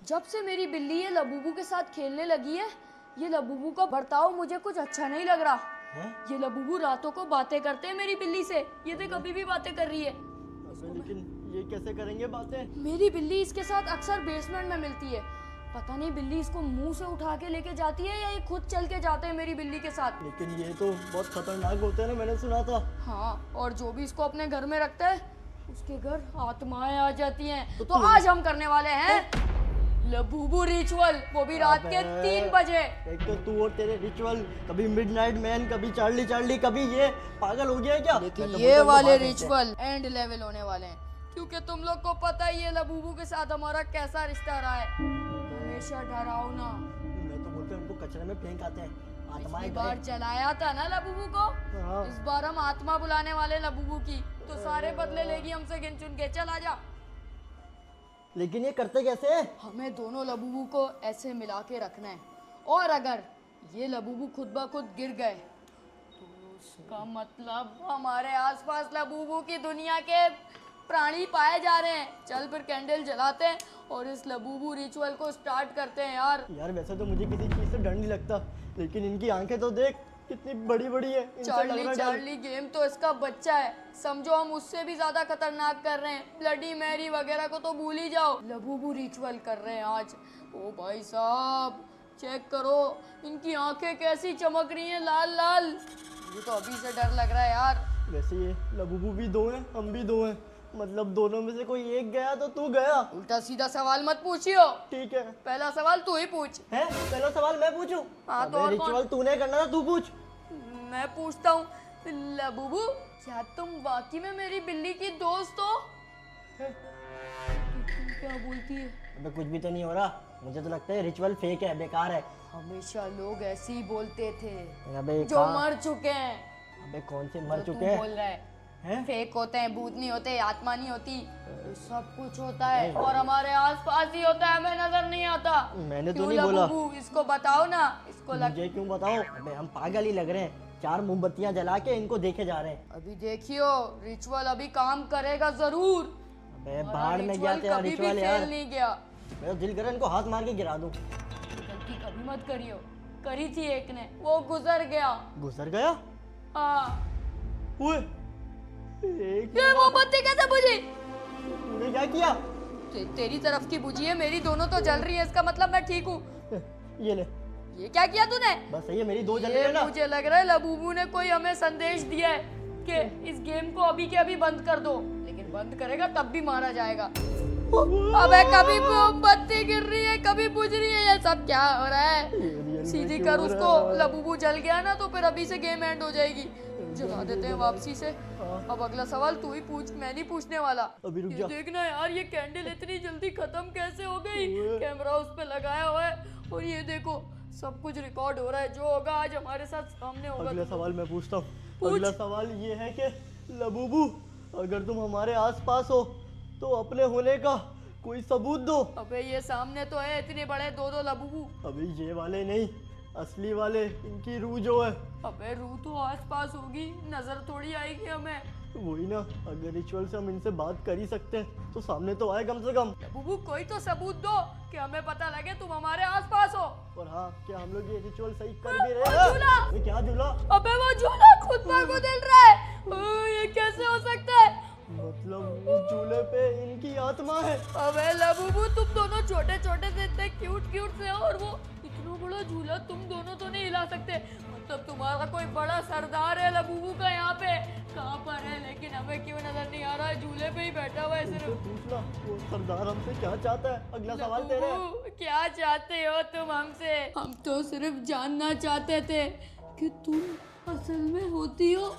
जब से मेरी बिल्ली ये लबूबू के साथ खेलने लगी है, ये लबूबू का बर्ताव मुझे कुछ अच्छा नहीं लग रहा हैं? ये लबूबू रातों को बातें करते हैं मेरी बिल्ली से। ये देख कभी भी बातें कर रही है। अबे लेकिन ये कैसे करेंगे बातें? मेरी बिल्ली इसके साथ अक्सर बेसमेंट में मिलती है। पता नहीं बिल्ली इसको मुंह से उठा के लेके जाती है या ये खुद चल के जाते हैं मेरी बिल्ली के साथ। लेकिन ये तो बहुत खतरनाक होते हैं ना, मैंने सुना था। हाँ, और जो भी इसको अपने घर में रखता है उसके घर आत्माएं आ जाती हैं। तो तू- आज हम करने वाले हैं लबूबू रिचुअल, वो भी रात के अबे, 3 बजे। एक तो तू और तेरे रिचुअल, कभी मिडनाइट मैन, कभी चार्ली चार्ली, कभी ये पागल हो गया है क्या? लेकिन मैं तो ये बोलता हूँ वाले बाहर रहते हैं। रिचुअल एंड लेवल होने वाले हैं, क्योंकि तुम लोग को पता ही है लबूबू के साथ हमारा कैसा रिश्ता रहा है। हमेशा डरावना। मैं तो बोलता हूँ इनको कचरे में फेंक आते हैं, पिछली आत्माएं बार गए। जलाया था ना लबूबू को, हाँ। इस बार हम आत्मा बुलाने वाले लबूबू की, तो सारे बदले लेगी हमसे गिन चुन के। चल आजा। लेकिन ये करते कैसे हैं? हमें दोनों लबूबू को ऐसे मिला के रखना है, और अगर ये लबूबू खुद ब खुद गिर गए तो उसका मतलब हमारे आसपास लबूबू की दुनिया के प्राणी पाए जा रहे हैं। चल फिर कैंडल जलाते हैं और इस लबूबू रिचुअल को स्टार्ट करते हैं यार। यार वैसे तो मुझे किसी चीज से डर नहीं लगता, लेकिन इनकी आंखें तो देख कितनी बड़ी बड़ी है। इनसे लग रहा चार्ली है डर। चार्ली गेम तो इसका बच्चा है, समझो हम उससे भी ज्यादा खतरनाक कर रहे हैं। ब्लडी मैरी वगैरह को तो भूल ही जाओ, लबूबू रिचुअल कर रहे हैं आज। ओ भाई साहब चेक करो, इनकी आंखें कैसी चमक रही हैं, लाल लाल। मुझे तो अभी से डर लग रहा है यार। वैसे ये लबूबू भी दो हैं, हम भी दो हैं, मतलब दोनों में से कोई एक गया तो तू गया। उल्टा सीधा सवाल मत पूछियो, ठीक है। पहला सवाल तू ही पूछ। है पहला सवाल मैं पूछूं? हाँ, तो अबे और कौन? रिचुअल तूने करना था, तू पूछ। मैं पूछता हूँ, लबूबू क्या तुम वाकई में मेरी बिल्ली की दोस्त हो? तुम क्या बोलती है? अबे कुछ भी तो नहीं हो रहा, मुझे तो लगता है रिचुअल फेक है, बेकार है। हमेशा लोग ऐसे ही बोलते थे अबे जो कहाँ? मर चुके हैं। अबे कौन से मर जो चुके तू बोल हैं? रहा है हैं? फेक होते हैं, भूत नहीं होते, आत्मा नहीं होती, ये सब कुछ होता है और हमारे आसपास ही होता है, हमें नजर नहीं आता। मैंने तो क्यों नहीं बोला। लबूबू, इसको बताओ ना। इसको लग मुझे क्यों बताओ? अबे हम पागल ही लग रहे हैं, 4 मोमबत्तियां जला के इनको देखे जा रहे हैं। अभी देखियो, रिचुअल अभी काम करेगा जरूर। अबे बाहर में गया तेरा कभी भी रिचुअल यार। फेल नहीं गया। मेरा दिल करे इनको हाथ मार के गिरा दूं। गलती कभी मत करियो, करी थी एक ने, वो गुजर गया। गुजर गया? हाँ, ओए एक ये मोमबत्ती कैसे बुझी? तूने क्या किया? तेरी तरफ की बुझी है, मेरी दोनों तो जल रही है, इसका मतलब मैं ठीक हूँ। ये ले, ये क्या किया तूने? बस सही है, मेरी 2 जल रही ये है ना। मुझे लग रहा है लबूबू ने कोई हमें संदेश दिया है कि इस गेम को अभी के अभी बंद कर दो, लेकिन बंद करेगा तब भी मारा जाएगा। अबे कभी मोमबत्ती गिर रही है, कभी बुझ रही है, ये सब क्या हो रहा है? रियल में सीधी क्यों कर हो उसको। रहा है? लबूबू जल गया ना तो फिर अभी से गेम एंड हो जाएगी। जला देते हैं वापसी से। अब अगला सवाल तू ही पूछ, मैं नहीं पूछने वाला। अभी रुक ये जा। देखना यार, ये कैंडल इतनी जल्दी खत्म कैसे हो गई? ओए। कैमरा उस पे लगाया हुआ है और ये देखो सब कुछ रिकॉर्ड हो रहा है, जो होगा आज हमारे साथ सामने होगा। अगला सवाल मैं पूछता हूँ। पूछ। अगला सवाल ये है कि लबूबू, अगर तुम हमारे आसपास हो तो अपने होने का कोई सबूत दो। अबे ये सामने तो है इतने बड़े 2-2 लबूबू। अभी ये वाले नहीं, असली वाले, इनकी रूह जो है। अबे रूह तो आसपास होगी, नजर थोड़ी आएगी हमें। वही ना, अगर रिचुअल से हम इनसे बात कर ही सकते हैं तो सामने तो आए कम से कम। लबूबू कोई तो सबूत दो कि हमें पता लगे तुम हमारे आसपास हो। और हाँ, क्या हम लोग ये रिचुअल सही कर भी वो रहे हैं? झूला! ये क्या झूला? अबे वो झूला खुद ब खुद हिल रहा है। ये कैसे हो सकता है? मतलब उस झूले पे इनकी आत्मा है। अबे लबूबू तुम दोनों छोटे छोटे से इतने क्यूट क्यूट से हो और वो इतना बड़ा झूला तुम दोनों तो नहीं हिला सकते। मतलब तुम्हारा कोई बड़ा सरदार है लबूबू का यहाँ पे, कहाँ पर है? लेकिन हमें क्यों नजर नहीं आ रहा है? झूले पे ही बैठा हुआ है उनसे सिर्फ। पूछना वो सरदार हमसे क्या चाहता है। अगला सवाल तेरे है। लबूबू, क्या चाहते हो तुम हमसे? हम तो सिर्फ जानना चाहते थे कि तुम असल में होती हो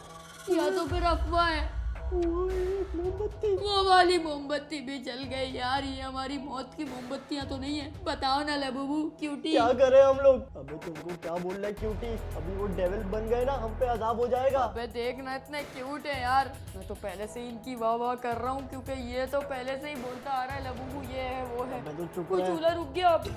या तो फिर अफवाह है। ओए, मोमबत्ती। वो वाली मोमबत्ती भी जल गई यार, ये हमारी मौत की मोमबत्तियां तो नहीं है। बताओ ना लबूबू क्यूटी। क्या करें हम लोग? अबे तुमको क्या बोल रहा है क्यूटी? अभी वो डेविल बन गए ना, हम पे अजाब हो जाएगा। अबे देखना इतने क्यूट है यार, मैं तो पहले से ही इनकी वाह वाह कर रहा हूँ क्योंकि ये तो पहले से ही बोलता आ रहा है लबूबू ये है वो है। मैं तो चुप वो रहा। झूला रुक गया अब।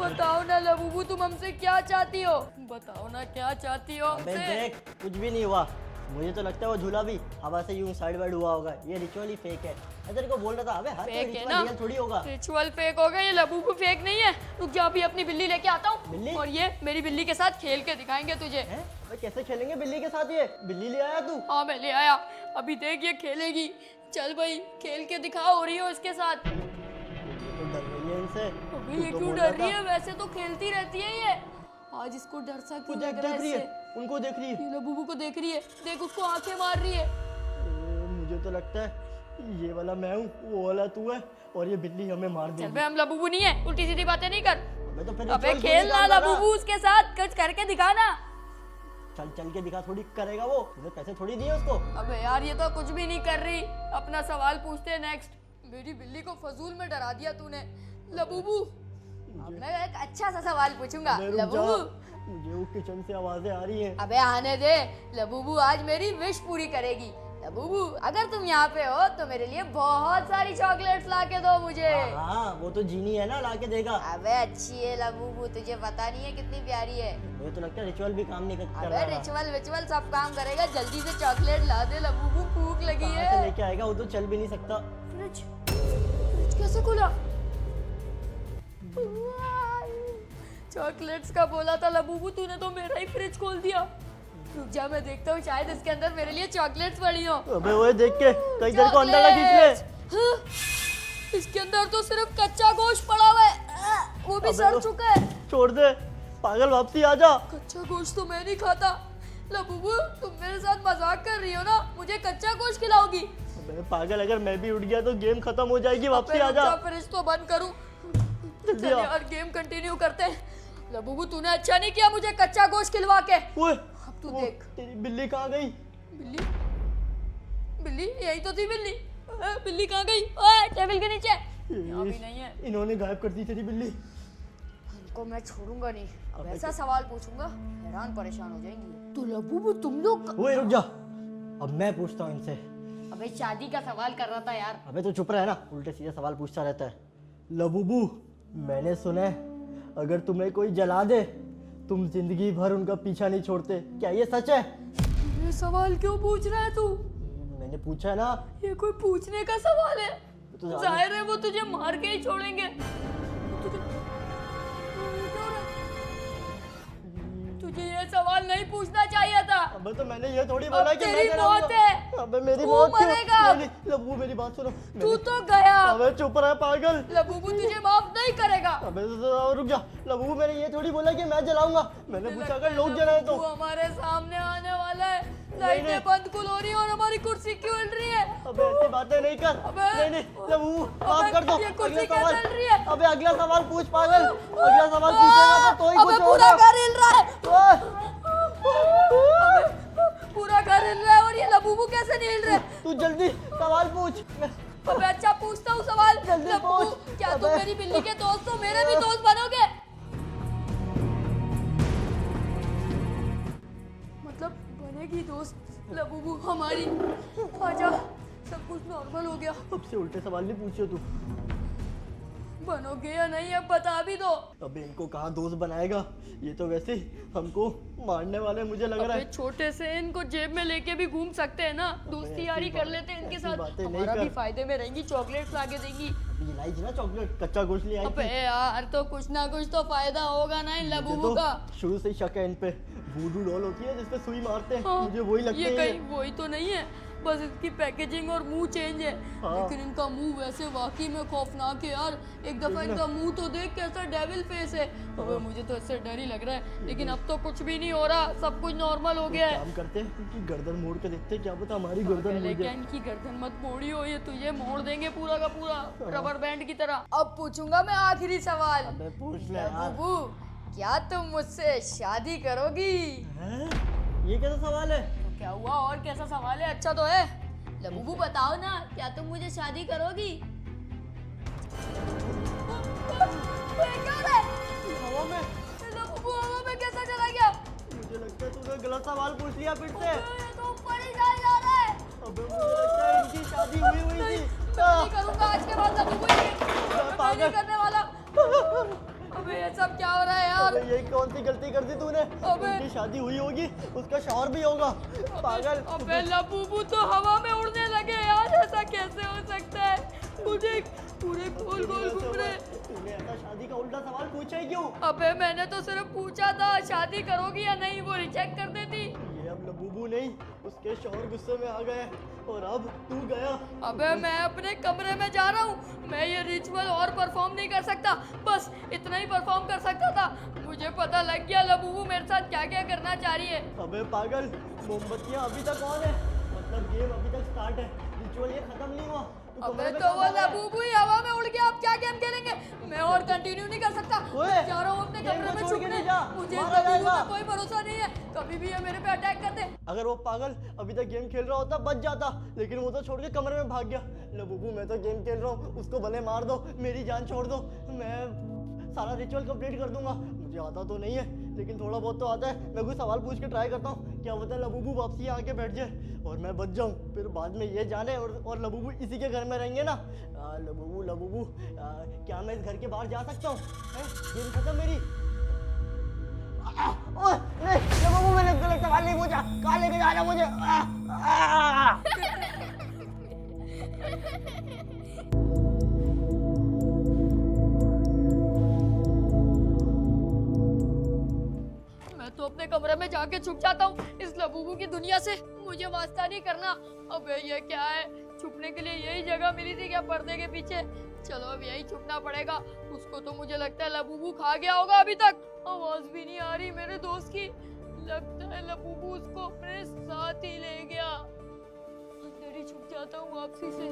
बताओ ना लबूबू तुम हमसे क्या चाहती हो? बताओ ना क्या चाहती हो अबे हमसे? देख, कुछ भी नहीं हुआ। मुझे तो लगता है वो झूला भी हवा से यूं साइड वाइड हुआ होगा। ये रिचुअल ही फेक है। तेरे को बोल रहा था, अबे हाथ फेक है रिचुअल ना? रियल थोड़ी होगा। रिचुअल फेक हो गया, ये लबूबू फेक नहीं है। रुक जा, अभी अपनी बिल्ली लेके आता बिल्ली? हूँ और ये मेरी बिल्ली के साथ खेल के दिखाएंगे तुझे। हैं? अबे कैसे खेलेंगे बिल्ली के साथ? ये बिल्ली ले आया तू? हाँ मैं ले आया, अभी देख ये खेलेगी। चल भाई खेल के दिखा हो रही हो इसके साथ। तो डर रही है इनसे। अभी ये तू तो क्यों बोल रहा डर रही था। है? वैसे तो खेलती रहती है ये, आज इसको डर सा वो क्यों देख लग रहा देख रही है है, इससे? उनको देख रही है। ये लबूबू को देख रही है, देख उसको आंखें मार रही है। मुझे तो लगता है ये वाला मैं हूँ, वो वाला तू है, और ये बिल्ली हमें मार चल देगी। बे, हम लबूबू नहीं है, उल्टी सीधी बातें नहीं कर। अबे तो फिर अबे ritual क्यों खेल नहीं ना करता था? लबूबू उसके साथ, कुछ करके दिखाना। चल चल के दिखा, थोड़ी करेगा वो, तुझे पैसे थोड़ी दिए उसको। अबे यार ये तो कुछ भी नहीं कर रही। अपना सवाल पूछते हैं नेक्स्ट। मेरी बिल्ली को फजूल में डरा दिया तूने लबूबू। अब मैं एक अच्छा सा सवाल पूछूंगा। अबे रुक जा, लबूबू, मुझे वो किचन से आवाजें आ रही हैं। अबे आने दे। लबूबू आज मेरी विश पूरी करेगी। लबूबू अगर तुम यहाँ पे हो तो मेरे लिए बहुत सारी चॉकलेट्स ला के दो मुझे। हाँ वो तो जीनी है ना, ला के देगा। अबे अच्छी है लबूबू, तुझे पता नहीं है कितनी प्यारी है। मुझे तो लगता है रिचुअल भी काम नहीं कर अबे रहा। रिचुअल विचुअल सब काम करेगा, जल्दी से चॉकलेट ला दे लबूबू, भूख लगी कहाँ से है। लेके आएगा? वो तो चल भी नहीं सकता। फ्रिज फ्रिज कैसे खुला? चॉकलेट्स का बोला था लबूबू, तूने तो मेरा ही फ्रिज खोल दिया। रुक जा, मैं देखता हूँ शायद इसके अंदर मेरे लिए चॉकलेट्स पड़ी हो। अबे वो देख के कहीं तेरे को अंदर ना खींच ले। हाँ, इसके अंदर तो सिर्फ कच्चा गोश्त पड़ा हुआ है, वो भी अबे सड़ वो- चुका है। छोड़ दे पागल, वापसी आ जा। कच्चा गोश्त तो मैं नहीं खाता। लबूबू तुम मेरे साथ मजाक कर रही हो ना? मुझे कच्चा गोश्त खिलाओगी? अबे पागल, अगर मैं भी उठ गया तो गेम खत्म हो जाएगी। वापसी आ जा। फ्रिज तो बंद करूं। जल्दी चल आ। यार गेम कंटिन्यू करते हैं। लबूबू तूने अच्छा नहीं किया मुझे कच्चा गोश्त खिलवा के। ओए, अब तू वो देख। तेरी बिल्ली कहाँ गई? बिल्ली बिल्ली यही तो थी बिल्ली। बिल्ली कहाँ गई? ओए टेबल के नीचे। यहाँ भी नहीं है। इन्होंने गायब कर दी तेरी बिल्ली। इनको मैं छोड़ूंगा नहीं। अब अबे ऐसा सवाल पूछूंगा हैरान परेशान हो जाएंगी। तो लबूबू तुम लोग ओए रुक जा, अब मैं पूछता हूँ इनसे। अबे शादी का सवाल कर रहा था यार। अबे तो चुप रहे ना, उल्टे सीधे सवाल पूछता रहता है। लबूबू मैंने सुना है अगर तुम्हें कोई जला दे तुम जिंदगी भर उनका पीछा नहीं छोड़ते, क्या ये सच है? ये सवाल क्यों पूछ रहा है तू? मैंने पूछा है ना। ये कोई पूछने का सवाल है? तो ज्यादा- जाहिर है वो तुझे मार के ही छोड़ेंगे। तुझे क्या हो रहा है? तुझे ये सवाल नहीं पूछना चाहिए था। अबे तो मैंने ये थोड़ी बोला अब कि मैं तेरी जलाऊंगा। मौत है। अबे मेरी तू मौत क्यों? मरेगा। नहीं, लबू मेरी बात सुनो। तू तो गया। अबे चुप रहा पागल। लबूबू तुझे माफ नहीं करेगा। अबे तो रुक जा, लबू मैंने ये थोड़ी बोला कि मैं जलाऊंगा। मैंने पूछा अगर लोग जलाए तो। तू हमारे सामने आने वाला है। नहीं। लाइटें बंद खुल हो रही है और हमारी कुर्सी क्यों हिल रही है? अबे ऐसी बातें नहीं कर। अबे- नहीं नहीं लबू माफ कर दो। ये कुर्सी अगला क्या सवाल। चल रही है? अबे अगला सवाल पूछ पागल। अगला सवाल पूछेगा तो ही अबे कुछ पूरा होगा। घर हिल रहा है। अबे पूरा घर हिल रहा है और ये लबूबू कैसे नहीं हिल रहे? तू जल्दी सवाल पूछ। अबे अच्छा पूछता हूँ सवाल। जल्दी लबूबू पूछ। क्या तुम अबे। मेरी बिल्ली के दोस्त हो? मेरे भी दोस्त बनोगे? मतलब बनेगी दोस्त लबूबू हमारी? आजा, सब कुछ नॉर्मल हो गया। अब से उल्टे सवाल नहीं पूछियो तू। बनोगे या नहीं अब बता भी दो। अबे इनको कहाँ दोस्त बनाएगा, ये तो वैसे ही हमको मारने वाले मुझे लग रहा अबे है। छोटे से इनको जेब में लेके भी घूम सकते हैं ना, दोस्ती ऐसी यारी कर बात- लेते हैं इनके ऐसी साथ, बातें नहीं हमारा भी कर। फायदे में रहेंगी, चॉकलेट्स लाके देंगी। अभी लाई थी ना चॉकलेट, कच्चा गोश्त ले आई अबे थी। यार तो कुछ ना कुछ तो फायदा होगा ना इन मुझे लबूबू तो का। शुरू से ही शक है इन पे। वूडू डॉल होती है जिसपे सुई मारते हैं, हाँ, मुझे वही लगता ये है। कहीं वही तो नहीं है, बस इसकी पैकेजिंग और मुंह चेंज है। हाँ। लेकिन इनका मुंह वैसे वाकई में खौफनाक है यार। एक दफा इनका मुंह तो देख कैसा डेविल फेस है। अबे मुझे तो इससे डर ही लग रहा है, लेकिन अब तो कुछ भी नहीं हो रहा, सब कुछ नॉर्मल हो गया है। काम करते हैं इनकी गर्दन मोड़ के देखते हैं, क्या पता हमारी गर्दन मुड़ लेकिन जाए। इनकी गर्दन मत मोड़ी हो, ये तुझे मोड़ देंगे पूरा का पूरा रबर बैंड की तरह। अब पूछूंगा मैं आखिरी सवाल। अबे पूछ ले यार। लबूबू क्या तुम मुझसे शादी करोगी? हैं? ये कैसा सवाल है? तो क्या हुआ, और कैसा सवाल है? अच्छा तो है। लबूबू बताओ ना, क्या तुम मुझे शादी करोगी? क्या है? हवा में। लबूबू हवा में कैसा चला गया? मुझे लगता है तूने गलत सवाल पूछ लिया फिर से। ये तो ऊपर ही जा रहा है। अबे मुझे लगता है इनकी शादी हुई हुई नहीं, थी। मैं नहीं करूंगा आज के बाद लबूबू ये। मैं पागल। नहीं करने वाला। अबे ये सब क्या हो रहा है यार? अबे ये कौन सी गलती कर दी तूने? अबे। उनकी शादी हुई होगी, उसका शौहर भी होगा। पागल। अबे लबूबू तो हवा में उड़ने लग गए यार, ऐसा कैसे हो सकता है? मुझे पूरे गोल गोल घूम रहे। तूने ऐसा शादी का उल्टा सवाल पूछा ही क्यों? अबे मैंने तो सिर्फ पूछा था शादी करोगी या नहीं, वो रिजेक्ट कर देती। ये अब लबूबू नहीं, उसके शौहर गुस्से में आ गए और अब तू गया। अबे मैं अपने कमरे में जा रहा हूँ, मैं ये रिचुअल और परफॉर्म नहीं कर सकता, बस इतना ही परफॉर्म कर सकता था। मुझे पता लग गया लबूबू मेरे साथ क्या क्या करना चाह रही है। अबे पागल, मोमबत्तियां अभी तक ऑन है, मतलब गेम अभी तक स्टार्ट है, रिचुअल ये खत्म नहीं हुआ। तू अबे कमरे में तो कब वो आ गया? लबूबू ही हवा में उड़ गया, अब क्या गेम खेलेंगे? मैं और कंटिन्यू नहीं कर सकता। ओए, मैं जा रहा हूँ अपने गेम कमरे को में छोड़ के छुपने। नहीं जा, मुझे इस मारा लबूबू जाएगा। का कोई भरोसा नहीं है, कभी भी ये मेरे पे अटैक कर दे। अगर वो पागल अभी तक गेम खेल रहा होता बच जाता, लेकिन वो तो छोड़ के कमरे में भाग गया। लबूबू मैं तो गेम खेल रहा हूँ, उसको भले मार दो, मेरी जान छोड़ दो, मैं सारा रिचुअल कंप्लीट कर दूंगा। मुझे आता तो नहीं है, लेकिन थोड़ा बहुत तो आता है। मैं कोई सवाल पूछ के ट्राई करता हूँ, क्या पता लबूबू वापसी आके बैठ जाए और मैं बच जाऊँ, फिर बाद में ये जाने और लबूबू इसी के घर में रहेंगे ना। लबूबू लबूबू क्या मैं इस घर के बाहर जा सकता हूँ? गेम खत्म मेरी। ओए नहीं लबूबू, मैंने गलत सवाल नहीं पूछा, कहाँ लेके जा रहा है मुझे? मैं तो अपने कमरे में जाके छुप जाता हूँ इस लबूबू की दुनिया से, मुझे वास्ता नहीं करना। अबे ये क्या है, छुपने के लिए यही जगह मिली थी क्या पर्दे के पीछे? चलो अब यही छुपना पड़ेगा। उसको तो मुझे लगता है लबूबू खा गया होगा, अभी तक आवाज भी नहीं आ रही मेरे दोस्त की। लगता है लबूबू उसको अपने साथ ही ले गया। अंदर ही छुप जाता हूँ वापसी से।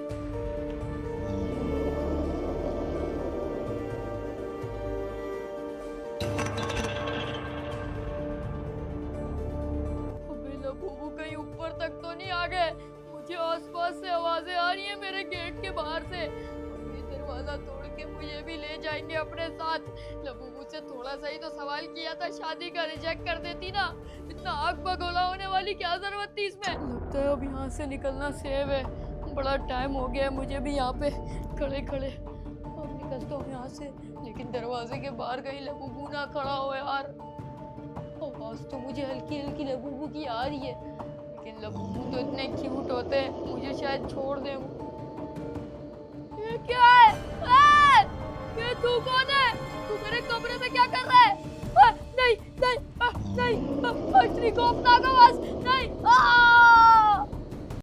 अबे लबूबू कहीं ऊपर तक तो नहीं आ गए? मुझे आसपास से आवाजें आ रही हैं मेरे गेट के बाहर से। ये दरवाजा तोड़ के मुझे भी ले जाएंगे अपने साथ। लबूबू से थोड़ा सा ही तो सवाल किया था, शादी का रिजेक्ट कर देती ना। इतना आग बगोला होने वाली क्या जरूरत थी इसमें? लगता है अब यहाँ से निकलना सेव है। बड़ा टाइम हो गया है मुझे भी यहाँ पे खड़े खड़े। अब निकलता हूँ यहाँ से, लेकिन दरवाजे के बाहर कहीं लबूबू ना खड़ा हो यार। आवाज तो मुझे हल्की हल्की लबूबू की आ रही है, लेकिन लबूबू तो इतने क्यूट होते हैं, मुझे शायद छोड़ दे वो। ये क्या है? ये तू कौन है? तू मेरे कमरे में क्या कर रहा है? नहीं नहीं नहीं, इतनी खौफनाक आवाज नहीं।